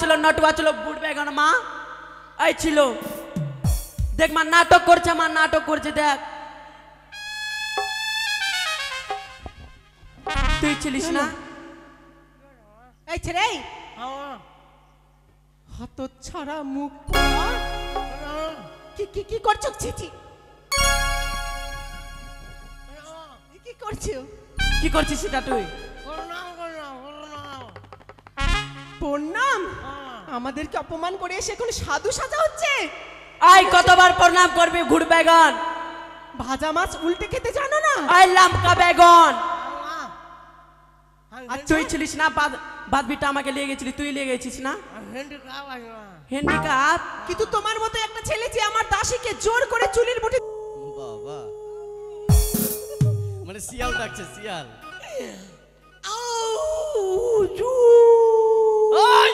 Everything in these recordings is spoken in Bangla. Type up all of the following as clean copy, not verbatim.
ছিল নটুয়া ছিল বুট বেগন মা এই ছিল দেখ মা নাটক করছে মা নাটক করছে দেখ তুই ছিলিস না এই ছেড়ে হাত ছাড়া মুখ কি কি কি করছো চিঠি কি করছো কি করছিস সেটা তুই প্রণাম আমাদেরকে অপমান করে এসে এখন সাধু সাজা হচ্ছে আই কতবার প্রণাম করবি ঘুর বেগন ভাজা মাছ উল্টে খেতে জানো না আই লামকা বেগন আর তুই ছিলিস না বাদ বিটা আমাকে নিয়ে গেছিলি তুই নিয়ে গেছিস না হ্যান্ডিক্যাপ কিন্তু তোমার মতো একটা ছেলে যে আমার দাসীকে জোর করে চুলির মুঠি বাবা মানে শিয়াল ডাকছে শিয়াল ওই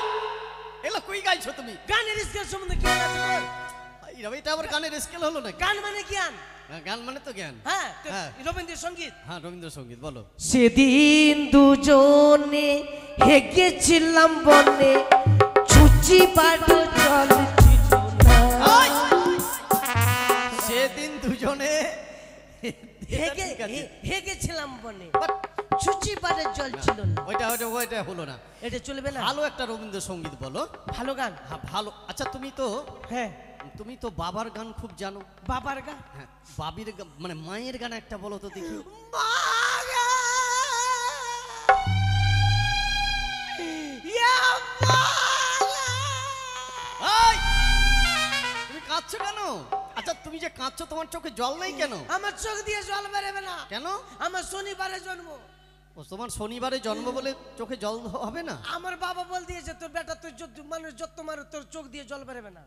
এলা কই গাইছো তুমি গানের স্কেল সম্বন্ধে কি আছে তোর এই রে এটা আবার গানের স্কেল হলো না গান মানে জ্ঞান গান মানে তো জ্ঞান হ্যাঁ হ্যাঁ। রবীন্দ্রসঙ্গীত হ্যাঁ রবীন্দ্রসঙ্গীত বলো সেদিন দুজনে হেগেছিলাম বনে ছুচি পাড়ে জল ছিল না সেদিন দুজনে হেগেছিলাম বনে ছুচি পাড়ে জল ছিল না ওইটা হলো না এটা চলবে না ভালো একটা রবীন্দ্রসঙ্গীত বলো ভালো গান হ্যাঁ ভালো আচ্ছা হ্যাঁ তুমি তো বাবার গান খুব জানো বাবার গান হ্যাঁ বাবির মানে মায়ের গান একটা বলো তো দেখি তুমি কাঁদছো কেন আচ্ছা তুমি যে কাঁদছো তোমার চোখে জল নেই কেন আমার চোখ দিয়ে জল বেরোবে না কেন আমার শনিবারে জন্ম ও তোমার শনিবারে জন্ম বলে চোখে জল হবে না আমার বাবা বল দিয়েছে তোর বেটা তোর মানুষ যত মারে তোর চোখ দিয়ে জল বেরোবে না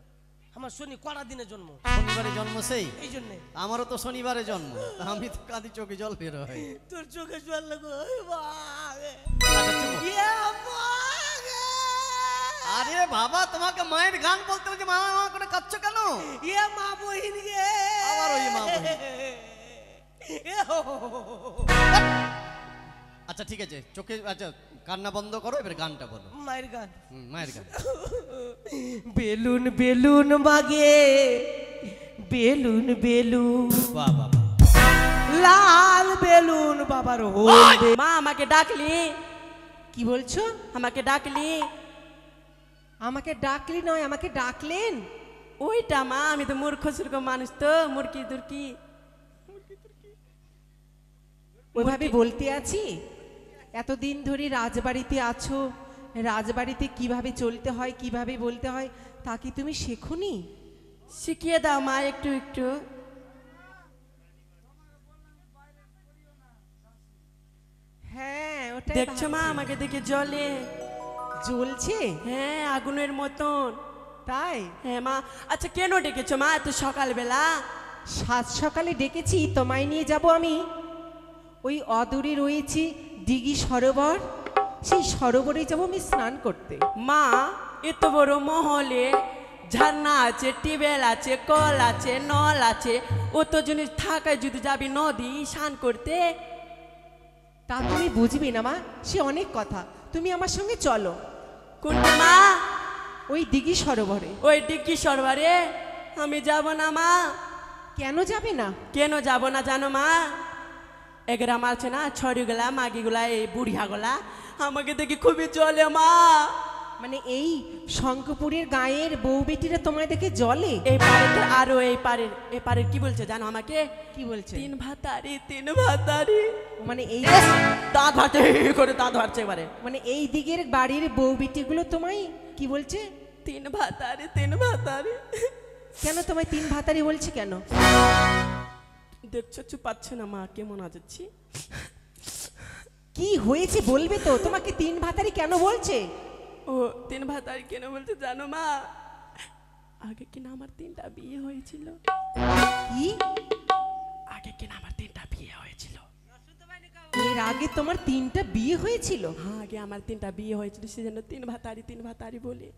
আমার শনি কড়া দিনে জন্ম শনিবারে জন্ম সেই এই জন্য আমারও তো শনিবারে জন্ম আমি তো কাঁদি চোখে জল বের হয় তোর চোখে জল লাগো আরে বাবা তোমাকে মায়ের গান বলতে বলছে মা মা করে কাঁদছো কেন ইয়ে মা বহিন গে আবার ওই মা বহিন। আচ্ছা ঠিক আছে চোখে আচ্ছা কান্না বন্ধ করো এবার গানটা বলো মায়ের গান মায়ের গান বেলুন বেলুন মাগে বেলুন বেলুন বাবা লাল বেলুন বাবার হলদে মা আমাকে ডাকলি কি বলছো আমাকে ডাকলি আমাকে ডাকলি নয় আমাকে ডাকলেন ওইটা মা আমি তো মূর্খ সুর্খ মানুষ তো মুরকি দুর্কি ওইভাবে বলতে আছি এতদিন ধরে রাজবাড়িতে আছো রাজবাড়িতে কিভাবে চলতে হয় কিভাবে বলতে হয় তা কি তুমি শেখোনি শিখিয়ে দাও মা একটু একটু হ্যাঁ ওটা দেখছো মা আমাকে দেখে জলে জ্বলছে হ্যাঁ আগুনের মতন তাই হ্যাঁ মা আচ্ছা কেন ডেকেছো মা এত সকালবেলা সাত সকালে ডেকেছি তোমায় নিয়ে যাব আমি ওই অদূরে রয়েছে দিঘি সরোবর সেই সরোবরে যাব আমি স্নান করতে মা এত বড় মহলে ঝর্ণা আছে টিউবওয়েল আছে কল আছে নল আছে অত জিনিস থাকায় যদি যাবি নদী স্নান করতে তা তুমি বুঝবি না মা সে অনেক কথা তুমি আমার সঙ্গে চলো কোনটা মা ওই দিঘি সরোবরে ওই ডিগ্রি সরবারে আমি যাব না মা কেন যাবে না কেন যাব না জানো মা এগ্রাম আছে না ছড়িগুলা মাগিগুলা এই বুড়িয়াগুলা আমাকে দেখি খুবই চলে মা মানে এই শঙ্কপুরের গায়ের বউ বেটিরা তোমায় দেখে জলে এই পারে আরো এই পারের কি বলছে জানো আমাকে কি বলছে তিন ভাতারি মানে এই দাঁত হারছে করে দাঁত হারছে এবারে মানে এই দিকের বাড়ির বউ বেটিগুলো তোমায় কি বলছে তিন ভাতারি কেন তোমায় তিন ভাতারি বলছে কেন দেখছো চুপাচ্ছে না মা কেমন আছি কি হয়েছে বলবে তো তোমাকে তিন ভাতারি কেন বলছে ও তিন ভাতারি কেন বলছে জানো মা আগে কিনা আমার তিনটা বিয়ে হয়েছিল কি আগে কিনা আমার তিনটা বিয়ে হয়েছিল এর আগে তোমার তিনটা বিয়ে হয়েছিল হ্যাঁ আগে আমার তিনটা বিয়ে হয়েছিল সেজন্য তিন ভাতারি বলে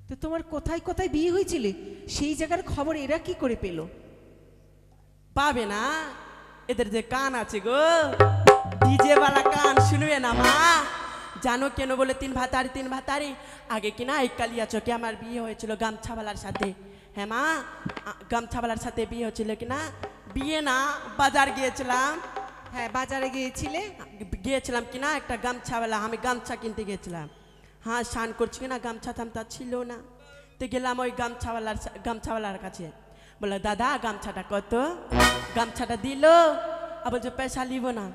তো তোমার কোথায় কোথায় বিয়ে হয়েছিল সেই জায়গার খবর এরা কি করে পেল পাবে না এদের যে কান আছে গো ডিজে वाला কান শুনবে না মা জানো কেন বলে তিন ভাতারি আগে কিনা এই কালিয়া চকে আমার বিয়ে হয়েছিল গামছাওয়ালার সাথে। হ্যাঁ মা, গামছাওয়ালার সাথে বিয়ে হয়েছিল কিনা, বিয়ে না বাজার গিয়েছিলাম। হ্যাঁ বাজারে গিয়েছিলাম কিনা একটা গামছাওয়ালা, আমি গামছা কিনতে গিয়েছিলাম। হ্যাঁ স্নান করছি কিনা গামছা থামতা ছিল না, তো গেলাম ওই গামছাওয়ালার কাছে। বলে দাদা গামছাটা কত? গামছাটা দিল, আর বলছে পয়সা নিব না।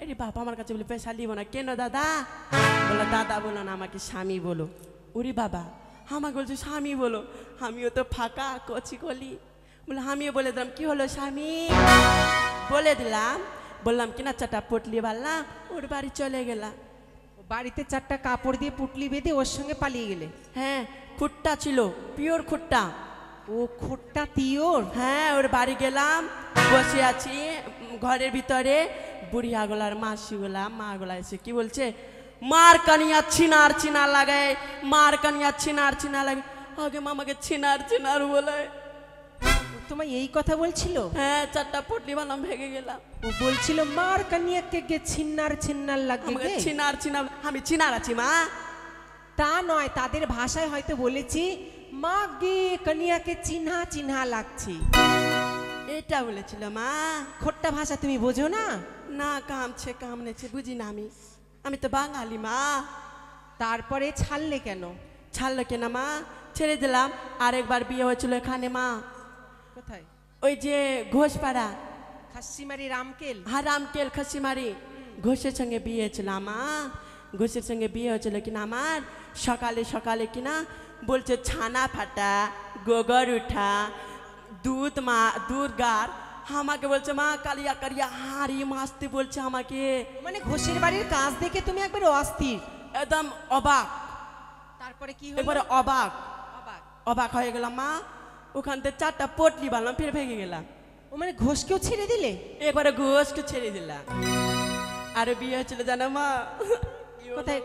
এরে বাবা আমার কাছে বলে পয়সা নিব না কেন দাদা? বলে দাদা বলো না, আমাকে স্বামী বলো। ওরে বাবা, আমাকে বলছে স্বামী বলো, আমিও তো ফাঁকা কচি কলি। বলে আমিও বলে দিলাম কি হলো স্বামী, বলে দিলাম। বললাম কিনা চারটা পটলি বাড়লাম, ওর বাড়ি চলে গেলাম। বাড়িতে 4টা কাপড় দিয়ে পুটলি বেঁধে ওর সঙ্গে পালিয়ে গেলে? হ্যাঁ খুট্টা ছিল, পিওর খুট্টা। ও খোট্টা তিওর? হ্যাঁ ওর বাড়ি গেলাম, বসে আছি ঘরের ভিতরে। বুড়িয়াগুলার মাগুলা এসে কি বলছে, মার কানিয়া ছিনার লাগায়, মার কানিয়া ছিনার লাগে। আগে মামাকে ছিনার বলে। তোমায় এই কথা বলছিল? হ্যাঁ 4টা পটলি বানাম ভেঙে গেলাম। ও বলছিল মার কানিয়াকে গে ছিন্নার লাগে আমাকে গে? ছিনার আমি ছিনার আছি মা। তা নয়, তাদের ভাষায় হয়তো বলেছি মা গে কানিয়াকে চিহ্না লাগছে, এটা বলেছিল মা। খোট্টা ভাষা তুমি বোঝো না? না কামনেছে বুঝি না আমি তো বাঙালি মা। তারপরে ছাড়লে কেন? ছাড়লো কেনা মা, ছেড়ে দিলাম। আরেকবার বিয়ে হয়েছিল এখানে মা, কোথায়? ওই যে ঘোষপাড়া, খাসিমারি রামকেল। হ্যাঁ রামকেল খাসিমারি। ঘোষের সঙ্গে বিয়ে হয়েছিল মা, ঘোষের সঙ্গে বিয়ে হয়েছিল কিনা আমার। সকালে কিনা বলছে ছানা ফাটা, গোবর উঠা, দুধ গার। আমাকে বলছে মা কালিয়া হাড়ি মাছতে বলছে আমাকে। মানে ঘোষের বাড়ির কাজ দেখে তুমি একবার অস্থির, একদম অবাক। তারপরে কি হলো? একবারে অবাক। অবাক হয়ে গেলাম মা। ওখান থেকে 4টা পটলি বানলাম, ফিরে ভেঙে গেলাম। ও মানে ঘোষকেও ছেড়ে দিলে? এবারে ঘোষকে ছেড়ে দিলাম। আরে বিয়ে হয়েছিল জানো মা।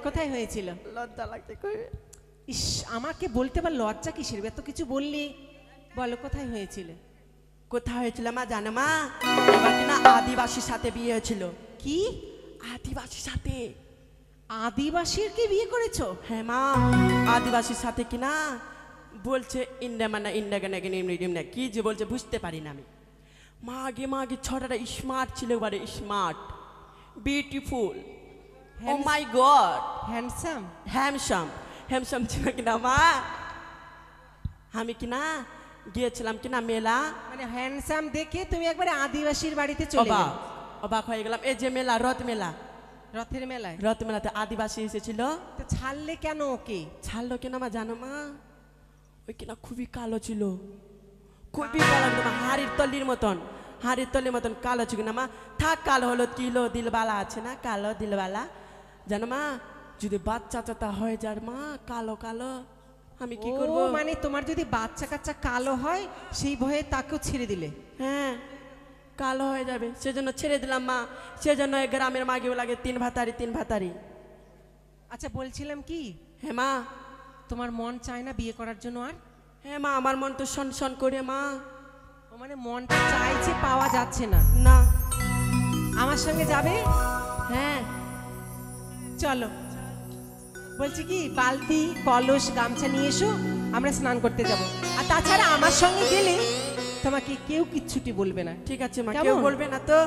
কোথায় হয়েছিল? লজ্জা লাগছে কইবে। ইস, আমাকে বলতে পার লজ্জা কিসের? এত কিছু বললি, বলো কোথায় হয়েছিল? কোথায় হয়েছিল মা জানো মা? এবার কিনা আদিবাসীর সাথে বিয়ে হয়েছিল। কি? আদিবাসীর সাথে? আদিবাসীর কি বিয়ে করেছো? হ্যাঁ মা, আদিবাসীর সাথে কিনা বলছে ইন্ডা কি যে বলছে বুঝতে পারি না আমি। মাগে ছটাটা স্মার্ট ছিল, এবারে স্মার্ট, বিউটিফুল, ও মাই গড, হ্যামসাম ছিল কিনা মা। আমি কিনা গিয়েছিলাম কিনা মেলা, মানে হ্যান্ডসাম দেখে তুমি একবারে আদিবাসীর বাড়িতে চলে গেলে? অবাক হয়ে গেলাম। এই যে মেলা, রথের মেলায়? রথ মেলাতে আদিবাসী এসেছিল। তো ছাড়লে কেন ওকে? ছাড়লো কিনা মা জানো মা? ওই কিনা খুবই কালো ছিল, খুবই কালো, হাড়ির তলির মতন কালো ছিল না মা। থাক কালো হলো কিলো দিলবালা আছে না, কালো দিলবালা জানো মা। যদি বাচ্চা চাচা হয়ে যায় মা কালো, আমি কি করবো? মানে তোমার যদি বাচ্চা কাচ্চা কালো হয় সেই ভয়ে তাকেও ছেড়ে দিলে? হ্যাঁ কালো হয়ে যাবে সেজন্য ছেড়ে দিলাম মা। সেজন্য গ্রামের মাগিও লাগে 3 ভাতারি। আচ্ছা বলছিলাম কি, হ্যাঁ মা, তোমার মন চায় না বিয়ে করার জন্য আর? হ্যাঁ মা, আমার মন তো সন করে মা। ও মানে মনটা চাইছে, পাওয়া যাচ্ছে না? না। আমার সঙ্গে যাবে? হ্যাঁ চলো। বলছি কি, বালতি কলস গামছা নিয়ে এসো, আমরা স্নান করতে যাব। আর তাছাড়া আমার সঙ্গে গেলে তোমাকে কেউ কিচ্ছুটি বলবে না। ঠিক আছে মা, কেমন? কেউ বলবে না তো?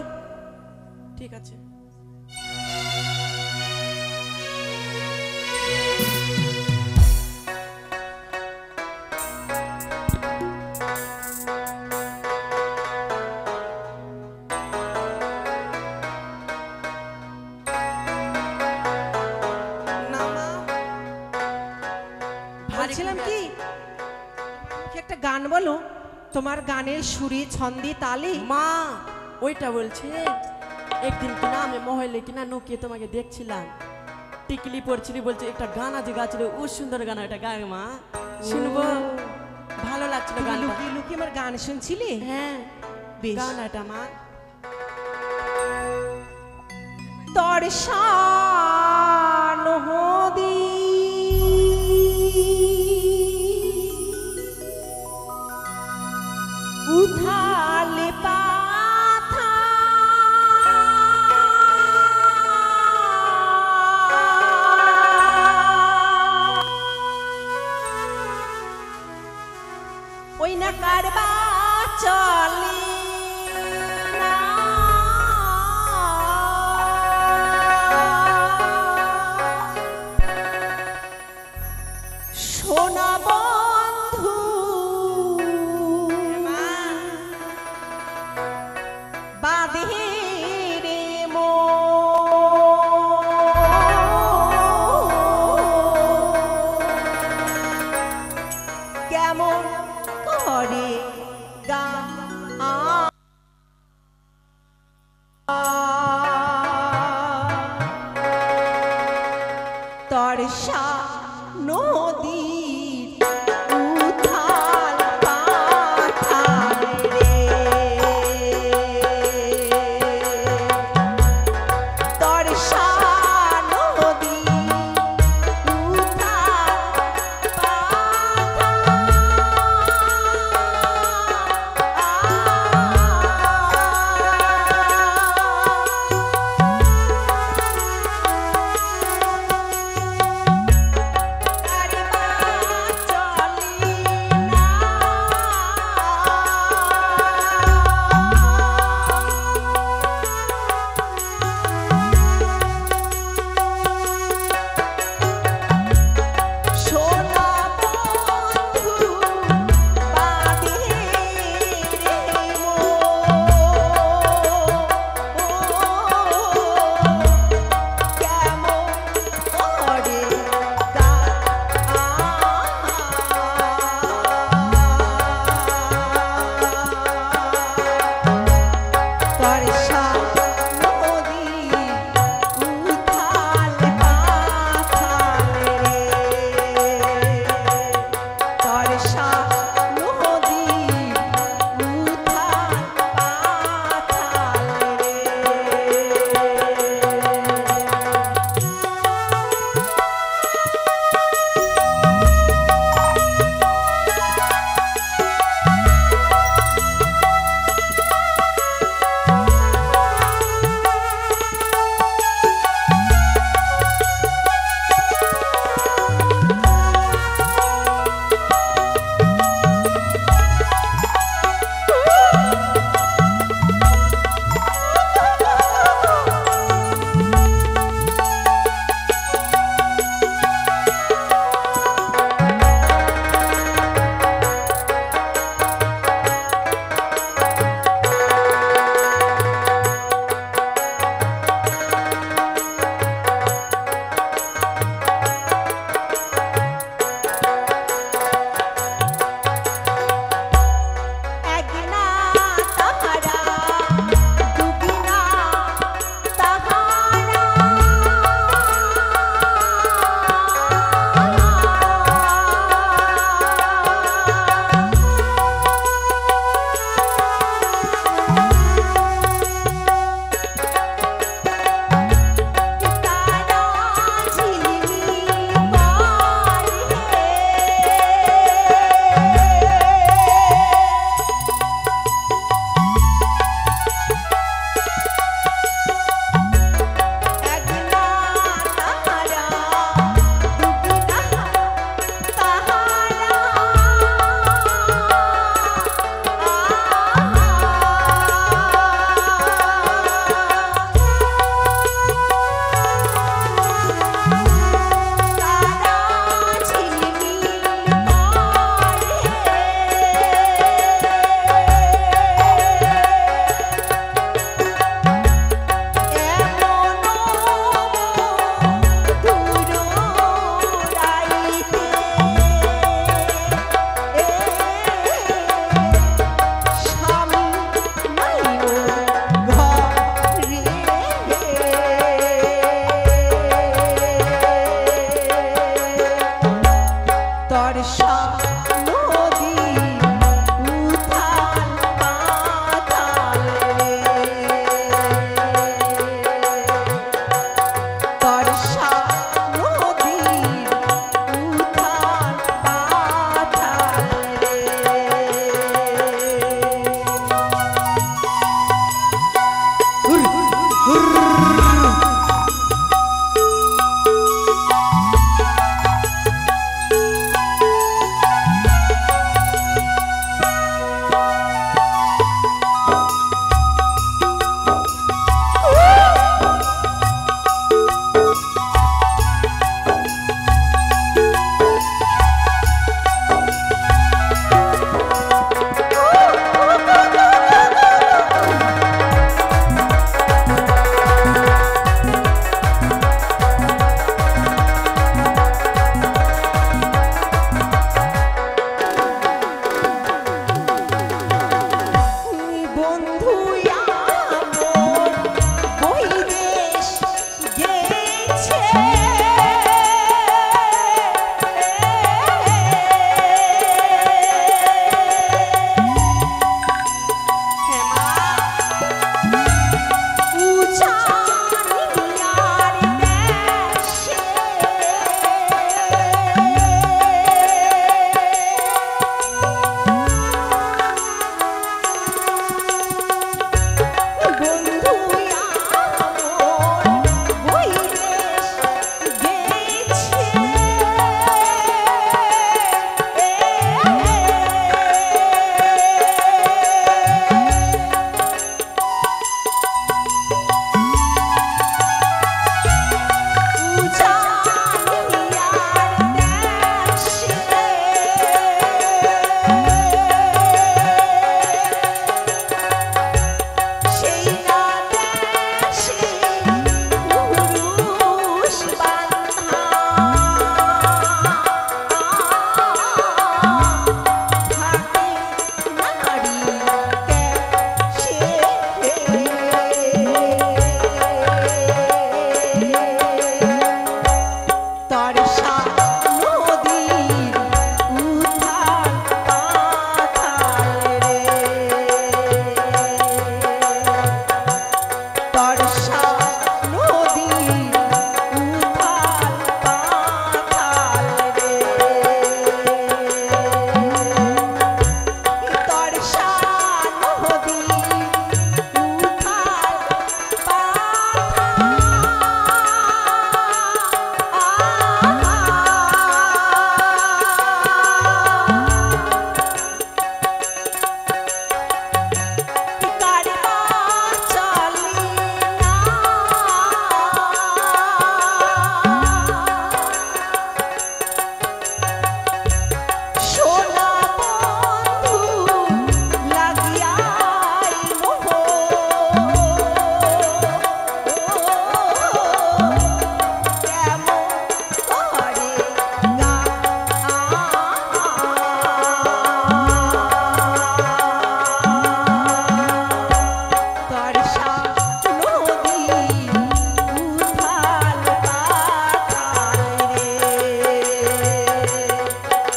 ঠিক আছে। বলছিলাম কি, মুখে একটা গান বলো, তোমার গানের সুরে ছন্দে তালে। মা ওইটা বলছে, একদিন কিনা আমি মহলে কিনা নুকিয়ে তোমাকে দেখছিলাম, টিকলি পড়ছিলি, বলছে একটা গান আছে গাছিল, ও সুন্দর গান, ওটা গায়ে মা, শুনবো? ভালো লাগছিল গান। লুকিয়ে লুকিয়ে আমার গান শুনছিলে? হ্যাঁ বেশ। গান এটা মা। দর্শন হদি উথালে পাথা ওই না কারবা চলে না সোনা বন্ধু বাঁধে রে কেমন করে গা তরসা নদীর উথাল পাথাল রে তরসা নদীর উথাল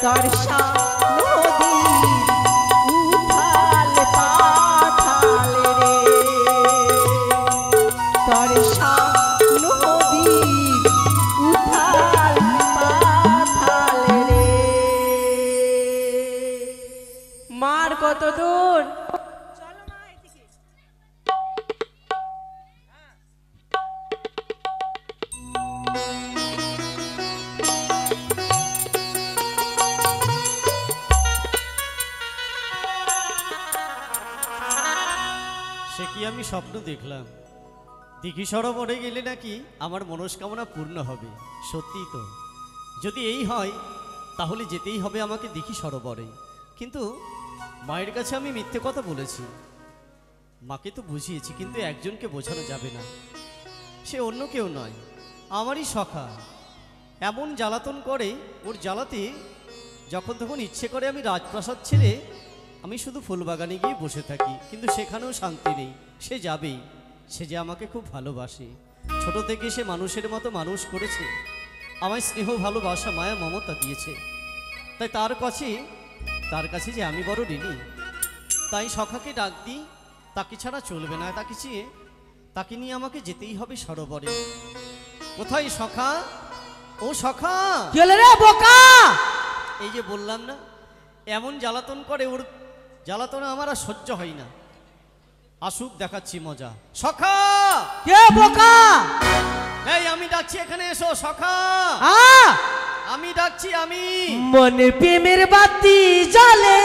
তরসা নদীর উথাল পাথাল রে, তরসা নদীর উথাল পাথাল রে। মার কত দূর? সে কি আমি স্বপ্ন দেখলাম? দিঘি সরোবরে গেলে নাকি আমার মনস্কামনা পূর্ণ হবে। সত্যিই তো, যদি এই হয় তাহলে যেতেই হবে আমাকে দিঘি সরোবরে। কিন্তু মায়ের কাছে আমি মিথ্যে কথা বলেছি, মাকে তো বুঝিয়েছি, কিন্তু একজনকে বোঝানো যাবে না। সে অন্য কেউ নয়, আমারই সখা। এমন জ্বালাতন করে, ওর জ্বালাতে যখন তখন ইচ্ছে করে আমি রাজপ্রাসাদ ছেড়ে আমি শুধু ফুলবাগানে গিয়ে বসে থাকি, কিন্তু সেখানেও শান্তি নেই। সে যাবেই, সে যে আমাকে খুব ভালোবাসে। ছোট থেকে সে মানুষের মতো মানুষ করেছে, আমায় স্নেহ ভালোবাসা মায়া মমতা দিয়েছে। তাই তার কাছে যে আমি বড় ঋণী। তাই সখাকে ডাক দিই, তাকে ছাড়া চলবে না। তাকে নিয়ে আমাকে যেতেই হবে সরোবরে। কোথায় সখা? ও সখা! কি হলো রে বোকা? এই যে বললাম না, এমন জ্বালাতন করে, ওর জ্বালাতন আমার আর সহ্য হয় না। আসুক, দেখাচ্ছি মজা। সখা! কে বোকা? এই আমি ডাকছি, এখানে এসো সখা। আমি ডাকছি, আমি। মনে প্রেমের বাতি জ্বলে,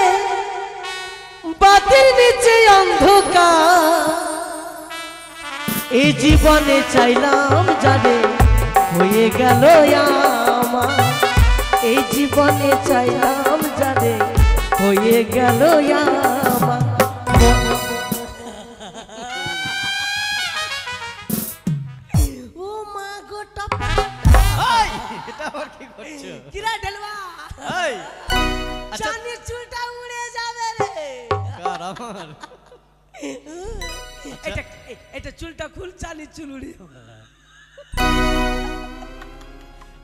বাতির নিচে অন্ধকার। এই জীবনে চাইলাম জানে, হয়ে গেল আমার। এই জীবনে চাইলাম জানে, হয়ে গেল আমার। ও মা গো টপা! এই, এটা আবার কি করছো? কিরা ঢেলবা? এই, আচ্ছা, চাঁদের চুলটা উড়ে যাবে রে। কার? আমার? এটা এটা চুলটা খুল, চাঁদের চুল উড়ে যাবে।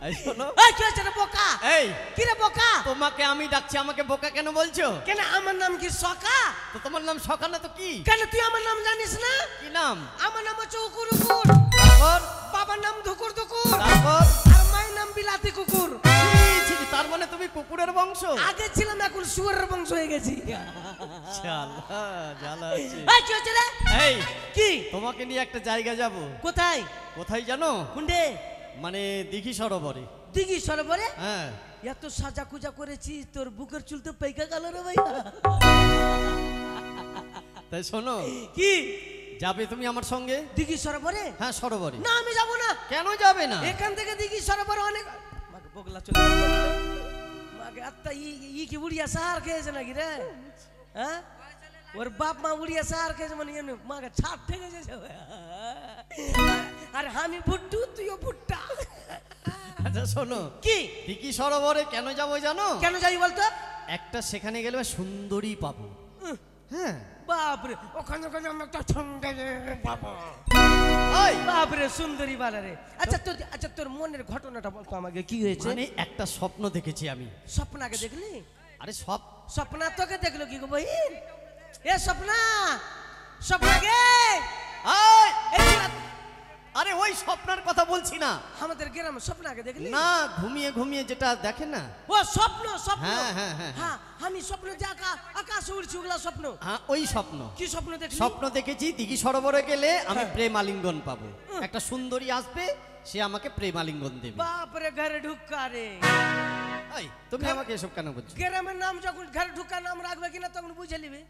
এই শোনো, এই কি হচ্ছে রে বোকা? এই কি রে বোকা? তোমাকে আমি ডাকছি, আমাকে বোকা কেন বলছো? কেন আমার নাম কি সকা? তো তোমার নাম সখা না তো কি? কেন তুই আমার নাম জানিস না? কি নাম? আমার নাম হচ্ছে উকুর উকুর। তারপর? বাবার নাম ধুকুর ধুকুর। তারপর? আর মায়ের নাম বিলাতি কুকুর। তার মানে তুমি কুকুরের বংশ? আগে ছিলাম, এখন শুয়োরের বংশ হয়ে গেছি। শালা, জ্বালা আছে। এই কি হচ্ছে রে? এই, কি? তোমাকে নিয়ে একটা জায়গা যাব। কোথায়? কোথায় জানো? কুন্ডে? মানে দিঘি সরোবরে। দিঘি সরোবরে? হ্যাঁ। এত সাজা কুজা করেছি, তোর বুকের চুল তো পেকে গেল রে ভাই। তাই শোনো, কি যাবে তুমি আমার সঙ্গে? দিঘি সরোবরে? হ্যাঁ, সরোবরে। না আমি যাব না। কেন যাবে না? এখান থেকে দিঘি সরোবরে অনেক মাকে বগলা চলে মাকে আত্মা ই কি উড়িয়া সার খেয়েছে নাকি রে? হ্যাঁ, ওর বাপ মা উড়িয়া সার খেয়েছে মানে মাকে ছাপ থেকে গেছে। আর আমি ভুট্টু, তুইও ভুট্টা। আচ্ছা শোনো, কি দিঘি সরোবরে কেন যাবো জানো? কেন যাই বলতো? একটা সেখানে গেলে সুন্দরী পাবো। হ্যাঁ। বাপরে, ওখানে ওখানে আমি একটা সুন্দরী পাবো। ওই, বাপরে সুন্দরী বালারে। আচ্ছা তোর মনের ঘটনাটা বলতো আমাকে, কি হয়েছে? মানে একটা স্বপ্ন দেখেছি আমি। স্বপ্ন আগে দেখলি? আরে স্বপ্না তোকে দেখলো কি গো বহিন? এ স্বপ্না, স্বপ্না গে এই, এই রাত- আরে ওই স্বপ্নের কথা বলছি না। আমাদের গ্রামে স্বপ্ন আগে দেখলি? না, ঘুমিয়ে ঘুমিয়ে যেটা দেখে না। ও স্বপ্ন, স্বপ্ন। হ্যাঁ, হ্যাঁ, হ্যাঁ। হ্যাঁ, আমি স্বপ্ন যে আকাশে উড়ছি, ওগুলা স্বপ্ন। হ্যাঁ, ওই স্বপ্ন। কি স্বপ্ন দেখলি? স্বপ্ন দেখেছি দিঘি সরোবরে গেলে আমি হ্যাঁ। প্রেম আলিঙ্গন পাবো। একটা সুন্দরী আসবে, সে আমাকে প্রেম আলিঙ্গন দেবে। বাপরে, ঘরে ঢুকা রে। এই, তুমি আমাকে এসব কেন বলছো? গ্রামের নাম যখন ঘরে ঢুকা নাম রাখবে কিনা তখন বুঝে নিবি।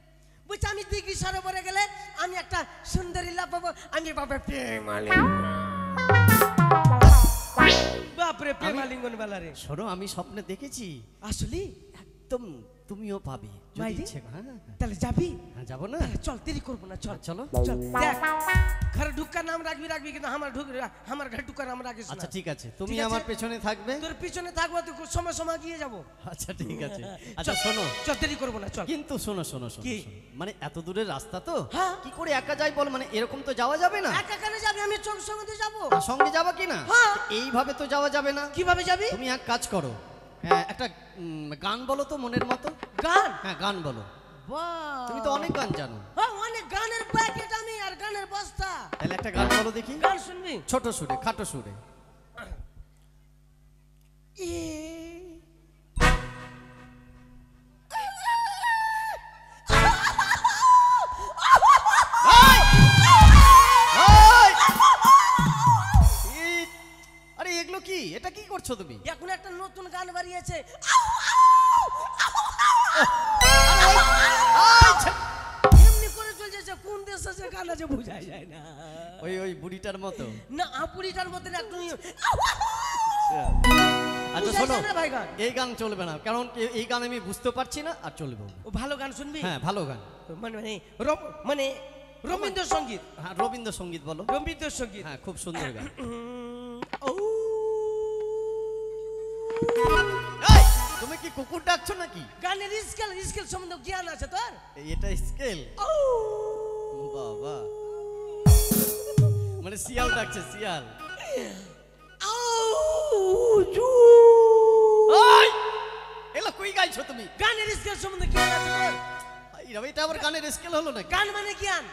বুঝছি, আমি দিঘি সরোবরে গেলে আমি একটা সুন্দরী লাভ পাবো, আমি পাবো প্রেম আলিঙ্গন। বাপরে, প্রেম আলিঙ্গন বেলা রে। শোনো, আমি স্বপ্নে দেখেছি, আসলে একদম তুমিও পাবে যদি মাইরি? ইচ্ছে। হ্যাঁ, হ্যাঁ, তাহলে যাবি? হ্যাঁ, যাবো না? তাহলে চল, দেরি করবো না, চল চলো। চল। দেখ, ঘরে ঢুকা নাম রাখবি কিন্তু আমার ঘরে ঢুকা নাম রাখিস না। আচ্ছা ঠিক আছে, তুমি ঠিক আছে? আমার পেছনে থাকবে। তোর পিছনে থাকবো, তুই সময় সময় গিয়ে যাবো। আচ্ছা ঠিক আছে। আচ্ছা শোনো, চল, দেরি করবো না, চল। কিন্তু শোনো শোনো শোনো কি? শোনো। মানে এত দূরের রাস্তা তো, হ্যাঁ। কি করে একা যাই বল? মানে এরকম তো যাওয়া যাবে না। একা কেন যাবি? আমি চোখ সঙ্গে যাবো। সঙ্গে যাবা কি না? হ্যাঁ। এইভাবে তো যাওয়া যাবে না। কিভাবে যাবি? তুমি এক কাজ করো, একটা গান বলো তো মনের মতো। গান? হ্যাঁ গান বলো। বাহ, তুমি তো অনেক গান জানো। হ্যাঁ অনেক গানের প্যাকেট আমি আর গানের বস্তা। তাহলে একটা গান বলো দেখি। গান শুনবি? ছোট সুরে, খাটো সুরে। আরে এগুলো কি? এটা কি করছো তুমি? এখন একটা নতুন গান বাড়িয়েছে। এমনি করে চলছে, কোন দেশ আছে গান আছে বোঝা যায় না। ওই বুড়িটার মতো। না আপুরিটার মধ্যে একটু আচ্ছা বুঝাই শোনো, যায় না ভাই গান। এই গান চলবে না, কারণ এই গান আমি বুঝতে পারছি না আর চলবে না। ও ভালো গান শুনবি? হ্যাঁ ভালো গান, মানে মানে মানে রবীন্দ্রসঙ্গীত। হ্যাঁ রবীন্দ্রসঙ্গীত বলো। রবীন্দ্রসঙ্গীত, হ্যাঁ খুব সুন্দর গান। ও এই, তুমি কি কুকুর ডাকছো নাকি? গানের স্কেল স্কেল সম্বন্ধে জ্ঞান আছে তোর? এটা স্কেল? বাবা, মানে শিয়াল ডাকছে, শিয়াল। এই, এলা কই গাইছো তুমি? গানের স্কেল সম্বন্ধে জ্ঞান আছে তোর? এটা আবার গানের স্কেল হলো নাকি? গান মানে জ্ঞান।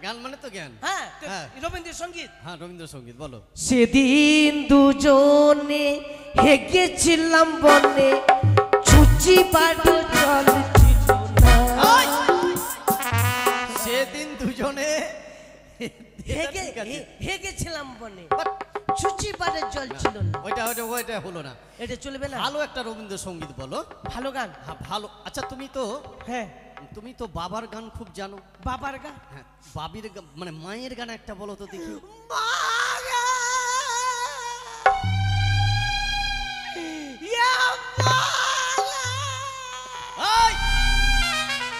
গান মানে তো জ্ঞান। হ্যাঁ হ্যাঁ। রবীন্দ্রসঙ্গীত। হ্যাঁ রবীন্দ্রসঙ্গীত বলো। সেদিন দুজনে হেগেছিলাম বনে, ছুচি পাটো জল ছিল না। সেদিন দুজনে হেগেছিলাম বনে, ছুচি পাটের জল ছিল না। ওইটা হলো না। এটা চলবে না। ভালো একটা রবীন্দ্রসঙ্গীত বলো। ভালো গান? হ্যাঁ ভালো। আচ্ছা হ্যাঁ তুমি তো বাবার গান খুব জানো। বাবার গান? হ্যাঁ বাবির মানে মায়ের গান একটা বলো তো দেখি।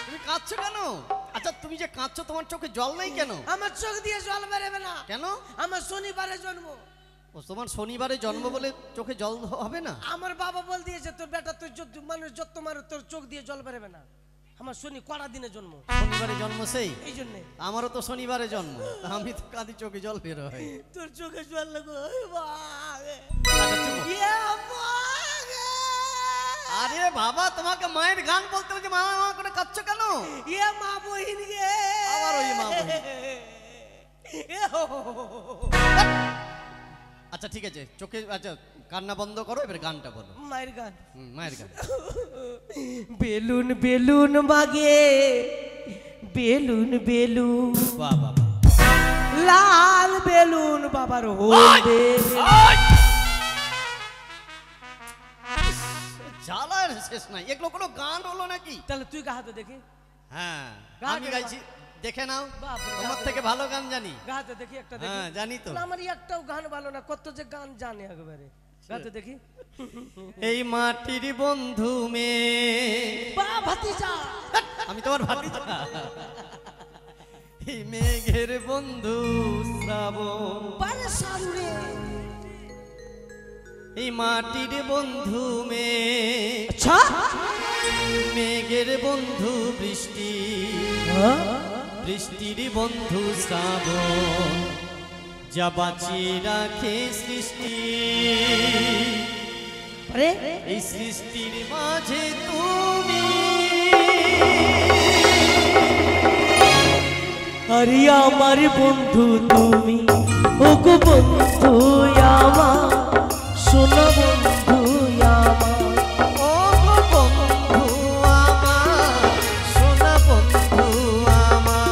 তুমি কাঁদছো কেন? আচ্ছা তুমি যে কাঁদছো, তোমার চোখে জল নেই কেন? আমার চোখ দিয়ে জল বেরোবে না। কেন? আমার শনিবারে জন্ম। ও তোমার শনিবারে জন্ম বলে চোখে জল হবে না? আমার বাবা বল দিয়েছে তোর বেটা তুই মানুষ যত মারো তোর চোখ দিয়ে জল বেরোবে না। আমার শনি কড়া দিনে জন্ম। শনিবারে জন্ম সেই এই জন্যে আমারও তো শনিবারে জন্ম, আমি তো কাঁদি চোখে জল বের হয়। তোর চোখে জল লাগো। আরে বাবা, তোমাকে মায়ের গান বলতে হচ্ছে, মা মা করে কাঁদছো কেন? ইয়ে মা বহিন গে। আবার ওই মা বহিন। আচ্ছা ঠিক আছে, চোখে আচ্ছা কান্না বন্ধ করো, এবার গানটা বলো। মায়ের গান? মায়ের গান। বেলুন বেলুন মাগে, বেলুন বেলুন, বাবা লাল বেলুন বাবার হলদে। জ্বালার শেষ নাই, এগুলো কোনো গান হলো নাকি? তাহলে তুই গাহাতে দেখি। হ্যাঁ গান আমি গাও। গাইছি, দেখে নাও। বাপরে, তোমার গান থেকে ভালো গান জানি। গাহাতে দেখি একটা দেখি। হ্যাঁ জানি তো। না, আমার একটাও গান ভালো না, কত যে গান জানে একবারে। গাহাতে দেখি। এই মাটির বন্ধু মেয়ে, বা ভাতিজা। আমি তোমার ভাতিজা। এই মেঘের বন্ধু শ্রাবণ, পারে সামনে। এই মাটির বন্ধু মেঘ, আচ্ছা মেঘের বন্ধু বৃষ্টি, বৃষ্টির বন্ধু শ্রাবণ, যা বাঁচিয়ে রাখে সৃষ্টি। আরে এই সৃষ্টির মাঝে তুমি, আরে আমার বন্ধু তুমি, ও গো বন্ধু আমার, শোনো বন্ধু আমার। ও গো বন্ধু আমার, সোনা বন্ধু আমার।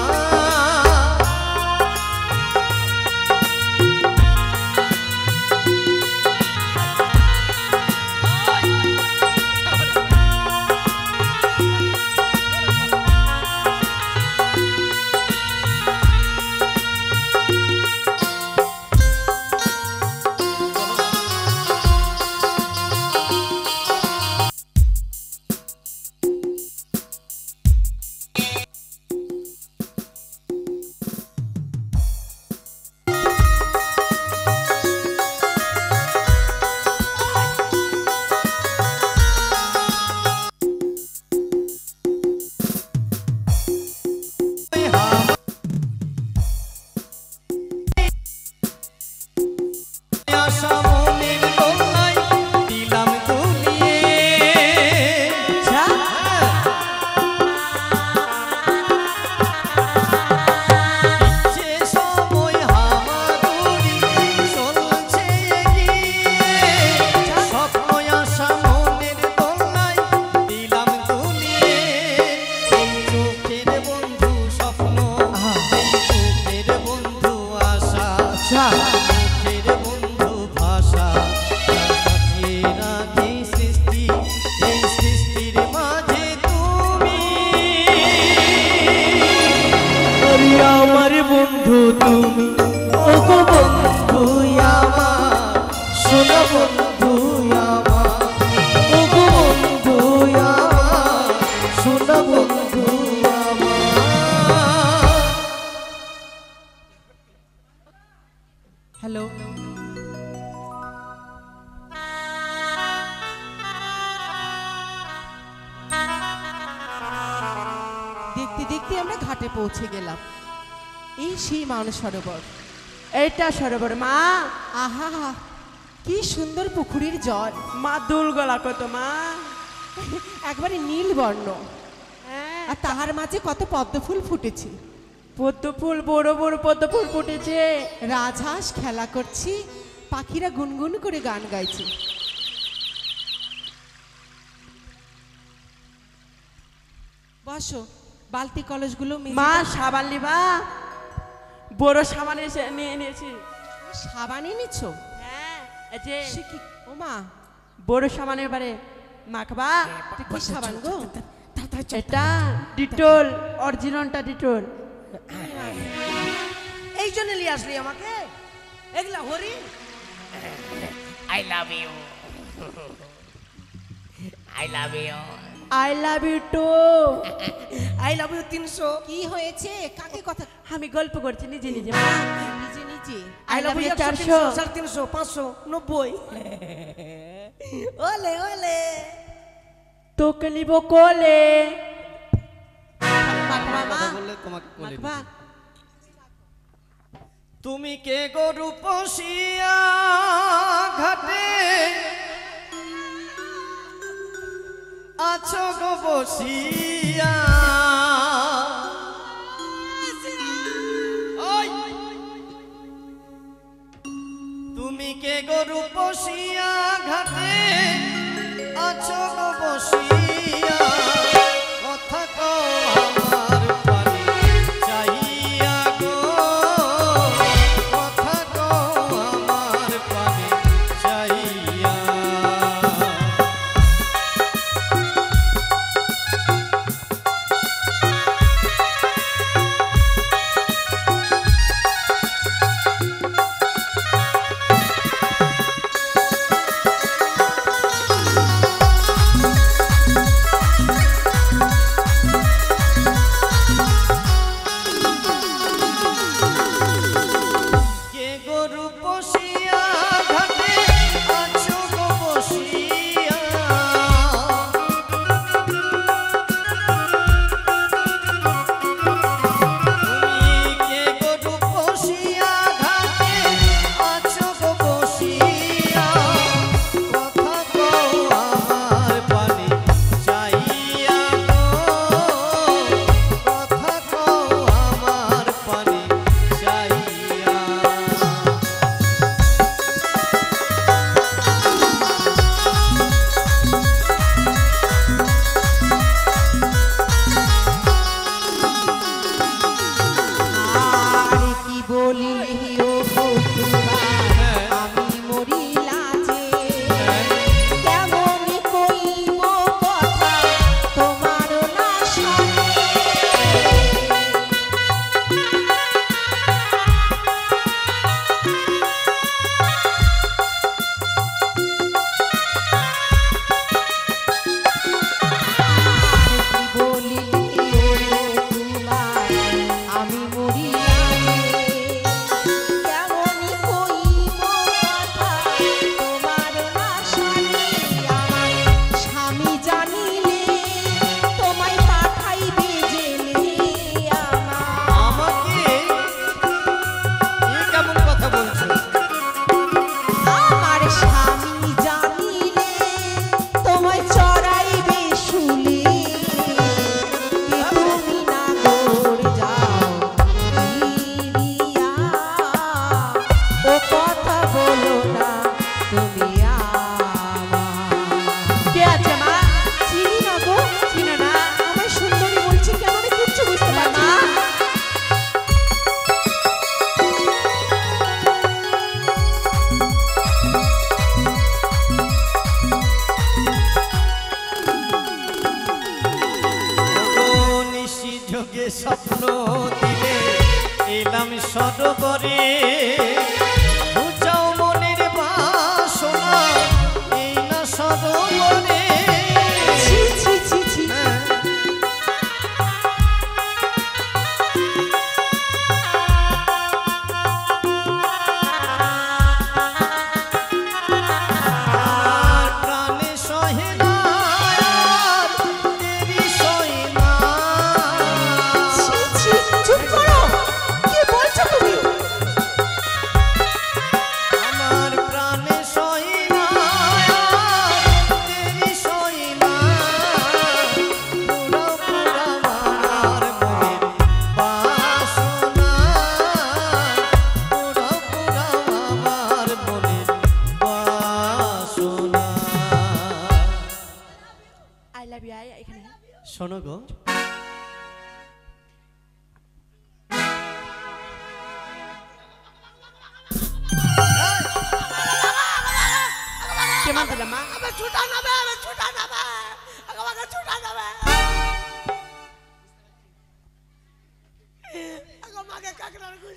দেখতে দেখতে আমরা ঘাটে পৌঁছে গেলাম। এই সেই মানস সরোবর। এইটা সরোবর মা। আহা, কি সুন্দর পুকুরের জল। মা দুল গলা কত মা। একবারে নীল বর্ণ, হ্যাঁ, আর তাহার মাঝে কত পদ্ম ফুল ফুটেছে। পদ্ম ফুল, বড় বড় পদ্ম ফুল ফুটেছে। রাজহাঁস খেলা করছি, পাখিরা গুনগুন করে গান গাইছে। বসো, বালতি কলসগুলো মা সাবান নিবা? বড় সাবান এসে নিয়ে নিয়েছি। সাবান এনেছো? হ্যাঁ, এই যে সে কি ও মা, বড় সাবান এবারে মাখবা। এটা কি সাবান গো? এটা ডিটল, অরিজিনালটা ডিটল। এই জন্য নিয়ে আসলি আমাকে এগুলা হরি। I love you. I love you. I love you too. I love you 300। কি হয়েছে? কাকে কথা? আমি গল্প করছি নিজে নিজে মা। নিজে নিজে আই লাভ ইউ 400, 300, 590। ওলে ওলে তোকে নিব কোলে। মাখবা মা, কথা বললে তোমাকে কোলে মাখবা। নিতে। তুমি কে গরু পশিয়া ঘাটে আছো গো বসিয়া। ওই! তুমি কে গরু পশিয়া ঘাটে আছো গো বসিয়া। কথা কও আমার পানি চাহিয়া গো। কথা কও আমার পানি চাহিয়া। কে গরু পশিয়া ঘাটে আছো গো বসিয়া। তুমি কে গরু পশিয়া ঘাটে আছো গো বসিয়া। কথা কও আমার পানি চাহিয়া গো। কথা কও আমার পানি চাহিয়া। আর কি বলি ও বন্ধুরা, আমি মরি লাজে। কেমন কইব কথা তোমার না শোনে। আর কি বলি ও তোমার, আমি মরি লাজে। কেমন কইব কথা তোমার না শোনে। আমার স্বামী জানিলে তোমায় পাঠাইবে জেলে। আমাকে এ কেমন কথা বলছো? আমার স্বামী জানিলে তোমায় চড়াইবে শুলে। কি তুমি না গোর যাও ফিরিয়া, ও কথা বলো না তুমি আমার। কে আছে মা? চিনি না গো, চিনো না? আমার সুন্দরী বলছে কেন আমি কিচ্ছু বুঝতে পারছি না। নিশি যোগে স্বপ্ন দিলে এলাম সরোবরে। বুঝাও মনের বাসনা এই না সরোবরে। ছি ছি ছি ছি, আর প্রাণে সহে না আর দেরি সহে না। শোনো গো, কেমন দিলাম মা?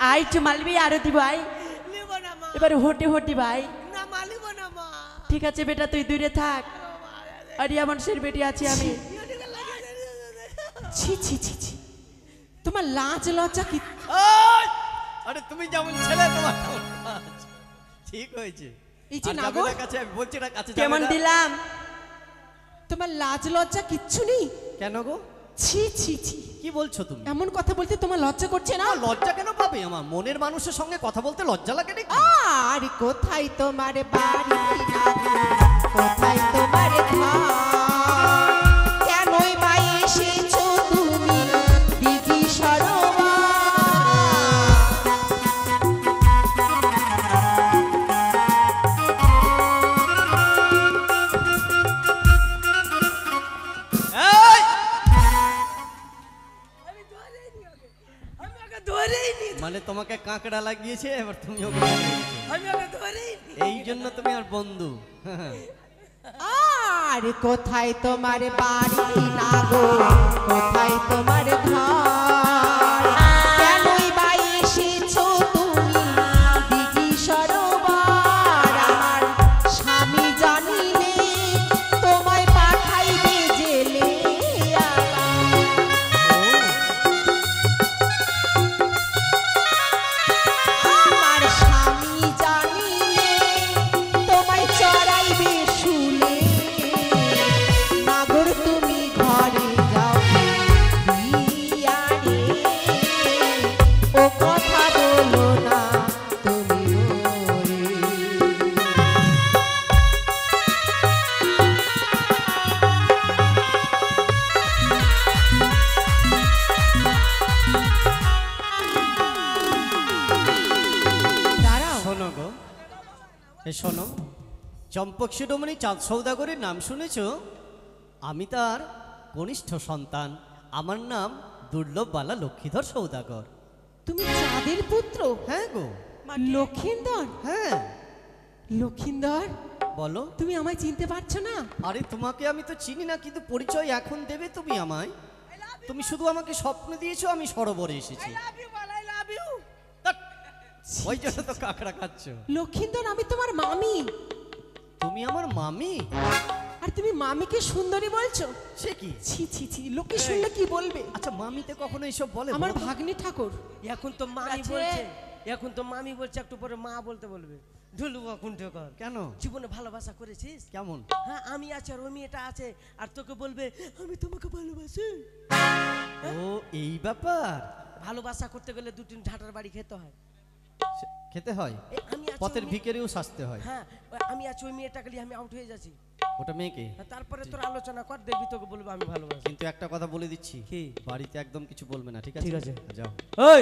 আই একটু মালবি আরো দিব আই, এবারে হটি হটি ভাই। ঠিক আছে বেটা, তুই দূরে থাক। আরিয়া বংশের বেটি আছি আমি। ছি ছি ছি ছি, তোমার লাজ লজ্জা কি? ওই! আরে তুমি যেমন ছেলে তোমার তেমন কাজ। ঠিক হয়েছে। এই যে আর যাবে নাগর, না কাছে, আমি বলছি না কাছে যাবে কেমন না। দিলাম? তোমার লাজ লজ্জা কিচ্ছু নেই? কেন গো, ছি ছি ছি, কি বলছো তুমি? এমন কথা বলতে তোমার লজ্জা করছে না? লজ্জা কেন পাবে? আমার মনের মানুষের সঙ্গে কথা বলতে লজ্জা লাগে নাকি? আর কোথায় তোমার বাড়ি, কোথায় তোমার ঘর, কেনই বা এসেছো তুমি দিঘি সরোবর? এই! মানে তোমাকে কাঁকড়া লাগিয়েছে, এবার তুমি ওকে লাগিয়েছো। এই জন্য তুমি আর বন্ধু। আর কোথায় তোমার বাড়ি না গো, কোথায় তোমার ঘর, কেনই বা এসেছো তুমি দিঘি সরোবর? আমার স্বামী জানিলে তোমায় পাঠাইবে জেলে। আমার স্বামী জানিলে তোমায় চড়াইবে শুলে। নাগর তুমি ঘরে যাও দিয়া রে, ও কথা বলো না তুমি ওরে। দাঁড়াও, শোনো গো, এই শোনো, চম্পক শিরোমণি চাঁদ সৌদাগরের নাম শুনেছো? আমি তার কনিষ্ঠ সন্তান। আমার নাম দুর্লভবালা লক্ষ্মীধর সৌদাগর। তুমি চাঁদের পুত্র? হ্যাঁ গো, লক্ষিন্দর? হ্যাঁ। লক্ষিন্দর, বলো। তুমি আমায় চিনতে পারছো না? আরে তোমাকে আমি তো চিনি না, কিন্তু পরিচয় এখন দেবে তুমি আমায়। তুমি শুধু আমাকে স্বপ্ন দিয়েছো আমি সরোবরে এসেছি। ধ্যাৎ, ওই জন্য তো কাঁকড়া খাচ্ছ। লক্ষিন্দর, আমি তোমার মামি। তুমি আমার মামি? আর তুমি মামিকে সুন্দরী বলছো? সে কি? ছি ছি ছি, লোকে শুনলে কি বলবে? আচ্ছা, মামিতে কখনো এইসব বলে? আমার বলো তো। ভাগ্নি ঠাকুর। এখন তো মামি আছে। বলছে, এখন তো মামি বলছে, একটু পরে মা বলতে বলবে। ঢুলুয়া কুণ্ঠকর, কেন? জীবনে ভালোবাসা করেছিস? কেমন? হ্যাঁ, আমি আছে আর ওই মেয়েটা আছে, আর তোকে বলবে আমি তোমাকে ভালোবাসি। ও এই ব্যাপার। ভালোবাসা করতে গেলে দুটি ঝাঁটার বাড়ি খেতে হয়। খেতে হয়, আমি আছি পথের ওই মেয়ে- ভিখারিও সাজতে হয়। হ্যাঁ, আমি আছি ওই মেয়েটাকে নিয়ে আমি আউট হয়ে যাচ্ছি। ওটা মেয়েকে। হ্যাঁ, তারপরে তোর আলোচনা কর, দেখবি তোকে বলবো আমি ভালোবাসি। কিন্তু একটা কথা বলে দিচ্ছি, কি? বাড়িতে একদম কিছু বলবে না, ঠিক আছে? ঠিক আছে। যাও। ওই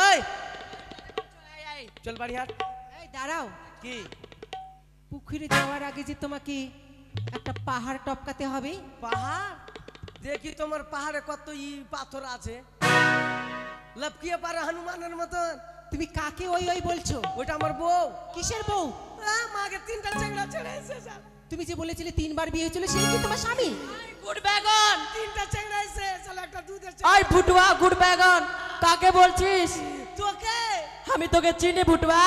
ওই চল বাড়ি হাট। এই দাঁড়াও, কি? পুকুরে যাওয়ার আগে যে তোমাকে একটা পাহাড় টপকাতে হবে। পাহাড় দেখি, তোমার পাহাড়ে কত পাথর আছে, লপকিয়ে পারে হনুমানের মতন। তুমি কাকে ওই ওই বলছো? ওইটা আমার বউ। কিসের বউ? মাকে তিনটা চেংড়া ছেড়ে এসেছে। তুমি যে বলেছিলে 3 বার বিয়ে হয়েছিল, সেই কি তোমার স্বামী? গুড বেগন, তিনটা চেংড়া এসে চলে একটা দুধের আই ফুটুয়া গুড বেগন, কাকে বলছিস? তোকে আমি তোকে চিনি ফুটুয়া।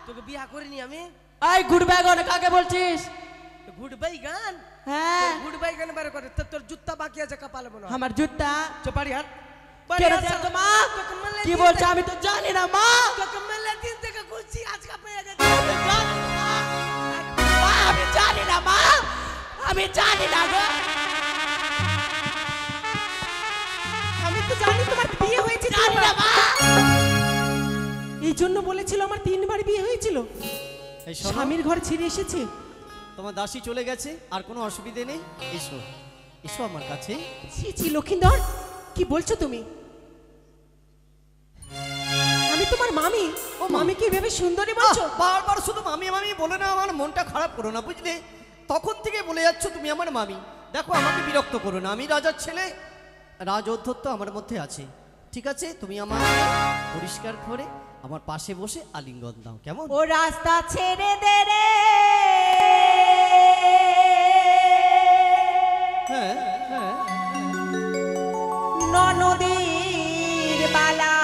তোকে বিয়া করিনি আমি। আই গুড বেগন, কাকে বলছিস? গুড বাই গান। হ্যাঁ, গুড বাই গান বের করে তোর জুত্তা বাকি আছে কপালে মনে হয়। আমার জুতা। চো বাড়ি হাট। কেন দেখো মা, কি বলছে আমি তো জানি না মা। তোকে মেলে দিন থেকে খুঁজছি, আজকে পেয়ে গেছি। মা, আমি জানি না মা, আমি জানি না গো। আমি তো জানি তোমার বিয়ে হয়েছে, জানি না মা। এই জন্য বলেছিল আমার 3 বার বিয়ে হয়েছিল। এই শোনো, স্বামীর ঘর ছেড়ে এসেছে। তোমার দাসী চলে গেছে, আর কোনো অসুবিধে নেই। এসো, এসো আমার কাছে। ছি ছি লক্ষিন্দর, কি বলছো তুমি? আমি তোমার মামি, ও মামিকে ভেবে সুন্দরী বলছো? বারবার শুধু মামি মামি বলে না, আমার মনটা খারাপ করো না, বুঝলে? তখন থেকে বলে যাচ্ছ তুমি আমার মামি, দেখো আমাকে বিরক্ত করো না, আমি রাজার ছেলে, রাজ অধ্যত্ব আমার মধ্যে আছে। ঠিক আছে, তুমি আমাকে পরিষ্কার করে আমার পাশে বসে আলিঙ্গন দাও, কেমন? ও রাস্তা ছেড়ে দে রে, হ্যাঁ হ্যাঁ, নদীর বালা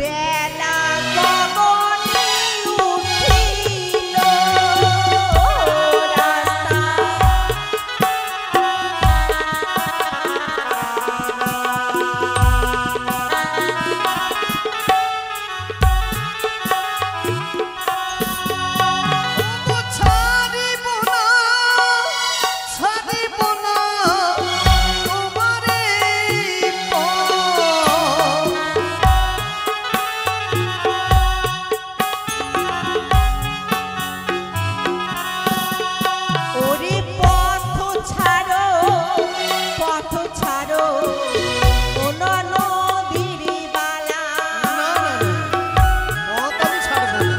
বেলা গগনে উঠিল, রাস্তা ও ছাড়িব না, ছাড়িব না তোমারে পথ। ওরে পথ ছাড়ো, পথ ছাড়ো, ও নদীর বালা। না না না, পথ আমি ছাড়বো না।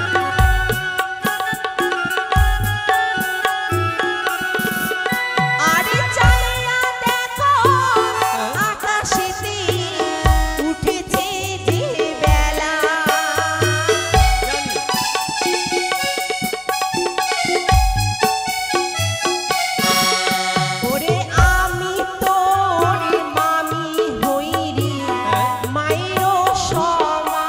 আরে চাইয়া দেখো আকাশেতে উঠেছে যে বেলা। জানি। ওরে আমি তোর মামি হইরি মাইরো সমান।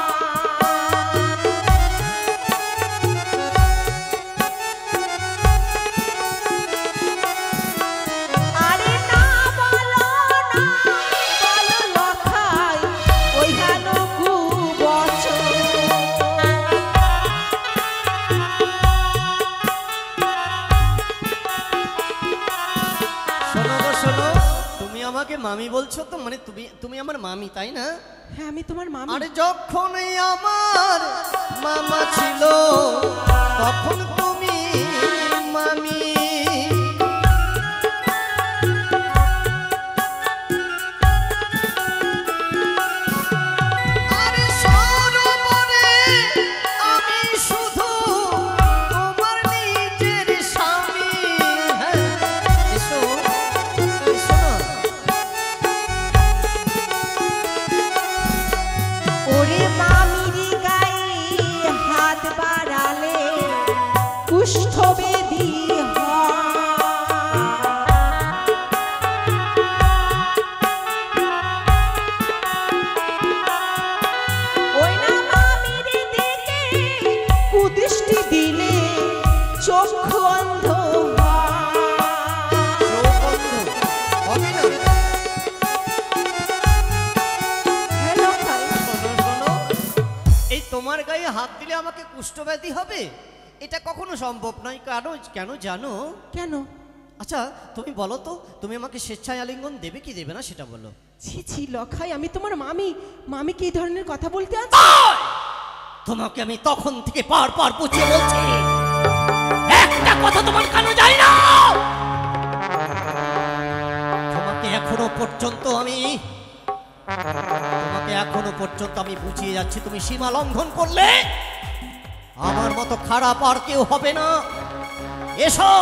আরে না বলো না, বলো লখাই ওই হানো কুবচন। শোনো গো শোনো, তুমি আমাকে মামি বলছো তো, মানে তুমি তুমি আমার মামি তাই না? হ্যাঁ আমি তোমার মামি। আরে যখনই আমার মামা ছিল তখন তুমি মামি। আরে সরোবরে আমি শুধু তোমার নিজের স্বামী। হ্যাঁ, এসো এসো না। ওরে মামির গায়ে হাত বাড়ালে কুষ্ঠবেদী হয়। ওই না মামির দিকে কুদৃষ্টি দিলে চক্ষু অন্ধ হয়। চোখ বন্ধ হবে না। হ্যালো ভাই, শোনো, শোনো, এই তোমার গায়ে হাত দিলে আমাকে কুষ্ঠব্যাধি হবে, এটা কখনো সম্ভব নয়। কারণ কেন জানো? কেন? আচ্ছা তুমি বলো তো, তুমি আমাকে স্বেচ্ছায় আলিঙ্গন দেবে কি দেবে না সেটা বলো। ছি ছি লখাই, আমি তোমার মামি, মামিকে এই ধরনের কথা বলতে আছে? তোমাকে আমি তখন থেকে পার পার পুছিয়ে বলছি, একটা কথা তোমার কানে যায় না। তোমাকে এখনো পর্যন্ত আমি বুঝিয়ে যাচ্ছি, তুমি সীমা লঙ্ঘন করলে আমার মতো খারাপ আর কেউ হবে না। এসো।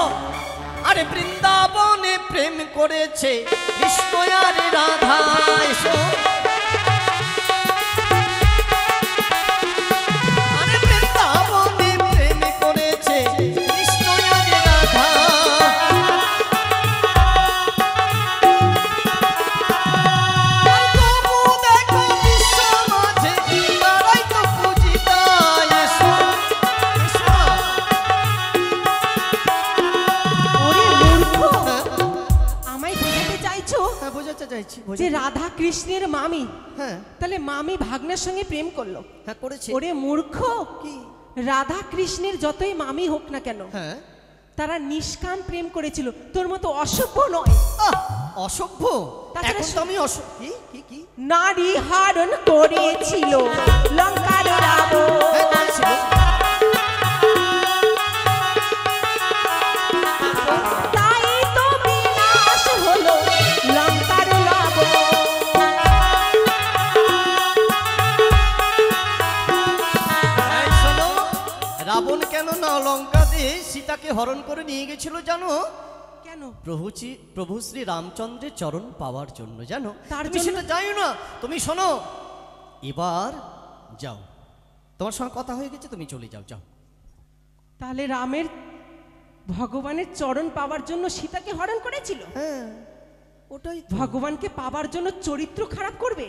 আরে বৃন্দাবনে প্রেম করেছে কৃষ্ণ আর রাধা, এসো। আরে বৃন্দাবনে প্রেম করেছে কৃষ্ণ আর রাধা। আর তবু দেখো বিশ্ব মাঝে তারাই তো পূজিতা, এসো এসো। ওরে মূর্খ, আমায় বোঝাতে চাইছো হ্যাঁ বোঝাতে চাইছি, যে রাধা কৃষ্ণের মামি, হ্যাঁ তাহলে মামি ভাগ্নের সঙ্গে প্রেম করলো? হ্যাঁ করেছে। ওরে মূর্খ, কি? রাধা কৃষ্ণের যতই মামি হোক না কেন, হ্যাঁ তারা নিষ্কাম প্রেম করেছিল, তোর মতো অসভ্য নয়। আহ, অসভ্য? তাছাড়া এখন তো আমি কি কি কি নারী হারণ করেছিল লঙ্কার রাবণ। হ্যাঁ, করেছিল। তাই তো বিনাশ হলো লঙ্কার রাবণ। এই শোনো, রাবণ কেন না সীতাকে হরণ করে নিয়ে গেছিল জানো? কেন? প্রভু শ্রী রামচন্দ্রের চরণ পাওয়ার জন্য, জানো? তার তুমি জন্য? সেটা জানো না। তুমি শোনো, এবার যাও, তোমার সঙ্গে কথা হয়ে গেছে, তুমি চলে যাও, যাও। তাহলে রামের ভগবানের চরণ পাওয়ার জন্য সীতাকে হরণ করেছিল? হ্যাঁ, ওটাই তো। ভগবানকে পাওয়ার জন্য চরিত্র খারাপ করবে?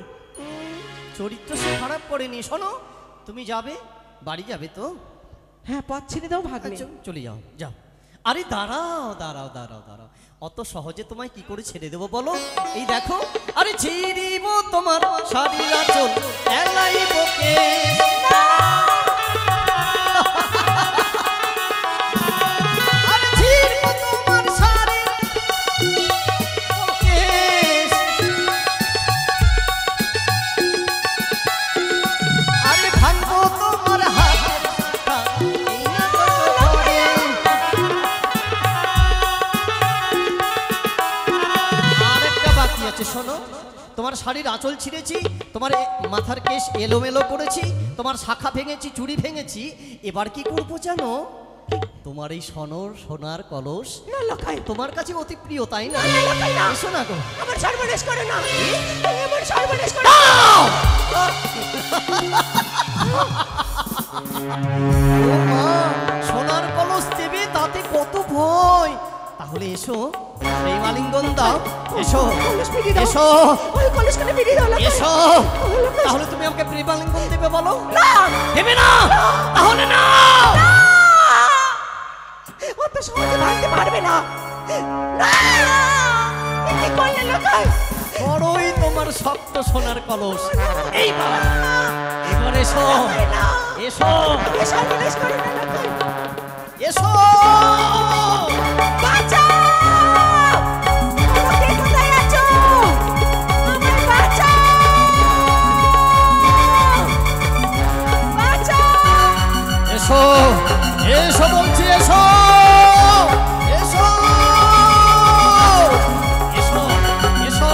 চরিত্র সে খারাপ করেনি। শোনো, তুমি যাবে, বাড়ি যাবে তো? হ্যাঁ, পথ ছেড়ে দাও ভাগ্নে। আচ্ছা, চলে যাও, যাও। আরে দাঁড়াও দাঁড়াও দাঁড়াও দাঁড়াও, অত সহজে তোমায় কি করে ছেড়ে দেবো বলো? এই দেখো, আরে ছিড়িব তোমার শাড়ির আঁচল, এলাইব কেশ। আরে ছিড়ব তোমার শাড়ির কেশ, আরে ভাঙবো তোমার হাতের শাখা, এই না কত করে। আরেকটা বাকি আছে, শোনো, তোমার শাড়ির আঁচল ছিঁড়েছি, তোমার মাথার কেশ এলোমেলো করেছি, তোমার শাখা ভেঙেছি, চুড়ি ভেঙেছি। এবার কি করবো জানো? তোমার এই সোনার কলস না লখাই, তোমার কাছে অতি প্রিয়, তাই না? এসো না গো। আমার সর্বনাশ করে না, আমার সর্বনাশ করে। ও মা, সোনার কলস দেবে, তাতে কত ভয়। তাহলে এসো, এই মালিঙ্গন দাও, এসো এসো ওই কলসখানে বেরিয়ে দাও লখাই। এসো। তাহলে তুমি আমাকে প্রেমালিঙ্গন দেবে বলো? না, দেবে না? তাহলে না। অত সহজে ভাঙতে পারবে না। না, এ কি করলে লখাই? বড়ই তোমার শক্ত সোনার কলস। এইবার এবার এসো, এসো এ সর্বনাশ করে না লখাই। এসো। বাঁচাও! আমাকে কোথায় আছো? আমায় বাঁচাও! বাঁচাও! এসো এসো বলছি, এসো এসো এসো এসো।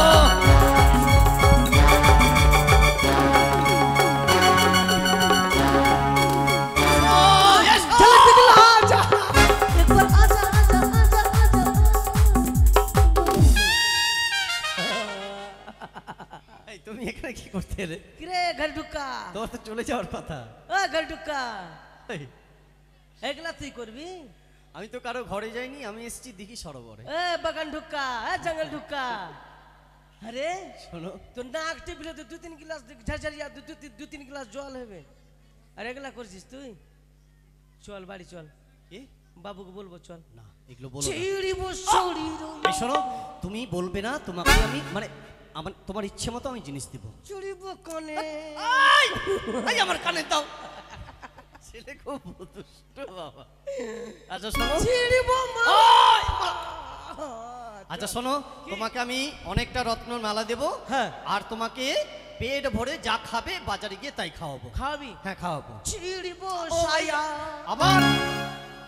এই তুমি এখানে কি করতে এলে? কিরে ঘর ঢুকা, তোমার তো চলে যাওয়ার কথা। ও ঘর ঢুকা, এই, একলা তুই করবি? আমি তো কারো ঘরে যাইনি, আমি এসেছি দিঘি সরোবরে। এ বাগান ঢুকা, এ জঙ্গল ঢুকা। আরে শোনো, তোর নাক টিপলে তো 2-3 গ্লাস ঝরঝরিয়া 2-3 গ্লাস জল হবে। আর এগুলা করছিস তুই? চল বাড়ি চল, কি? বাবুকে বলবো চল। না, এগুলো বলো না। ছিড়িব শরীর, এই শোনো, তুমি বলবে না, তোমাকে আমি মানে আমার তোমার ইচ্ছে মতো আমি জিনিস দিব। চুড়িব কনে। এই আমার কানে দাও। ছেলে খুব দুষ্ট বাবা। আচ্ছা শোনো, ছিড়িব মা। আচ্ছা শোনো, তোমাকে আমি অনেকটা রত্ন মালা দেব। হ্যাঁ। আর তোমাকে পেট ভরে যা খাবে বাজারে গিয়ে তাই খাওয়াবো। খাবি? হ্যাঁ, খাওয়াবো। ছিড়িব সায়া, আবার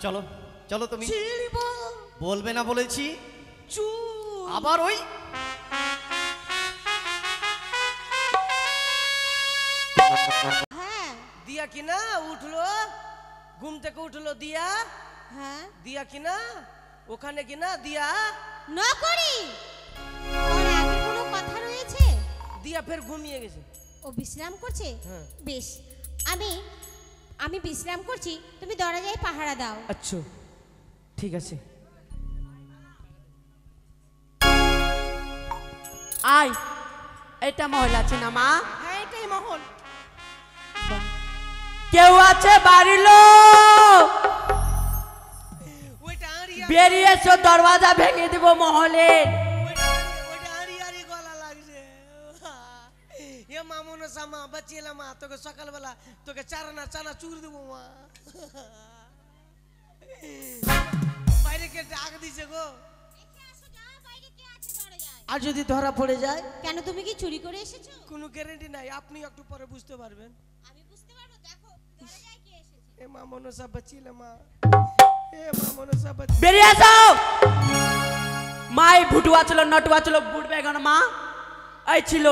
চলো চলো, তুমি ছিড়িব বলবে না বলেছি। চুল। আবার ওই হ্যাঁ দিয়া কিনা উঠলো, ঘুম থেকে উঠলো দিয়া, হ্যাঁ দিয়া কিনা ওখানে কিনা দিয়া, না করি ওর আগে কোনো কথা রয়েছে? দিয়া ফের ঘুমিয়ে গেছে। ও বিশ্রাম করছে? হ্যাঁ। বেশ, আমি বিশ্রাম করছি, তুমি দরজায় পাহারা দাও। আচ্ছা ঠিক আছে। আয়, এটা মহল আছে না মা? হ্যাঁ, এটাই মহল। কেউ আছে বাড়ির লোক? ওইটা আড়ি বেরিয়ে এসো, দরওয়াজা ভেঙে দিব মহলের। ওইটা আড়ি আড়ি গলা লাগছে। এ মামুনো সামা বাঁচিয়েলাম মা, তোকে সকালবেলা তোকে চানা চুর দেবো মা। বাইরে কে ডাক দিছে গো? আর যদি ধরা পড়ে যায়? কেন, তুমি কি চুরি করে এসেছো? কোনো গ্যারান্টি নাই, আপনি একটু পরে বুঝতে পারবেন। আমি বুঝতে পারবো, দেখো দরজায় কে এসেছে। এ মামুনো সা বাঁচিয়েলাম মা, এ মামুনো সা বেরিয়ে এসো। মাই ভুটুয়া ছিল, নটুয়া ছিল, বুট বেগন মা এই ছিল।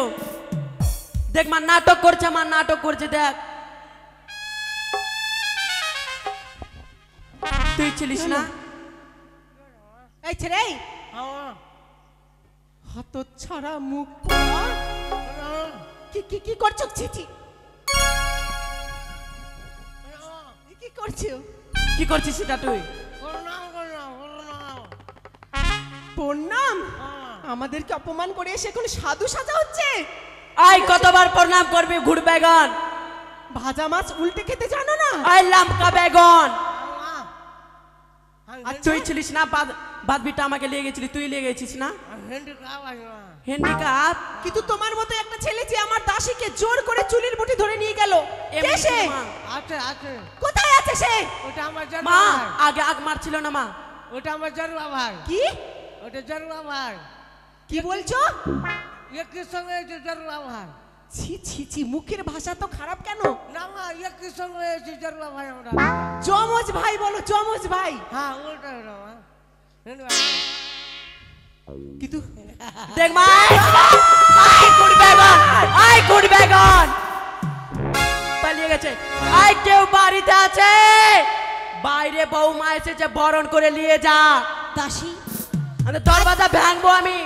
দেখ মা নাটক করছে, মা নাটক করছে, দেখ। তুই ছিলিস না? এই ছেড়ে এই হাত ছাড়া মুখ পোড়া। কি কি কি করছো? ছিছি কি করছো? কি করছিস সেটা তুই? প্রণাম? আমাদেরকে অপমান করে এসে এখন সাধু সাজা হচ্ছে? আই কতবার প্রণাম করবি ঘুর বেগন? ভাজা মাছ উল্টে খেতে জানো না? আই লঙ্কা বেগন। আর আচ্ছা। তুই ছিলিস না বাদবিটা আমাকে নিয়ে গেছিলি, তুই নিয়ে গেছিস না হ্যান্ডিক্যাপ? কিন্তু তোমার মতো একটা ছেলে যে আমার দাসীকে জোর করে চুলের মুঠি ধরে নিয়ে গেল, কে এমনি সে? ছিল মা। আছে আছে কোথায় আছে সে? ওটা আমার জারুয়া মা ভাই, আগে আগ মারছিল না মা। ওটা আমার জারুয়া ভাই, কি ওটা জারুয়া ভাই। কি বলছো? একই সঙ্গে এসে জারুয়া ভাই। ছি ছি ছি, মুখের ভাষা তো খারাপ কেন? না মা একই সঙ্গে এসে জারুয়া ভাই আমরা। যমজ ভাই বলো, যমজ ভাই। হ্যাঁ ওটা ওটা মা। কিন্তু দেখ মা, আই ঘুর বেগন, আই ঘুর বেগন পালিয়ে গেছে। আই কেউ বাড়িতে আছে? বাইরে বৌমা এসেছে, বরণ করে নিয়ে যা। দাসী আমি দরওয়াজা ভাঙবো আমি।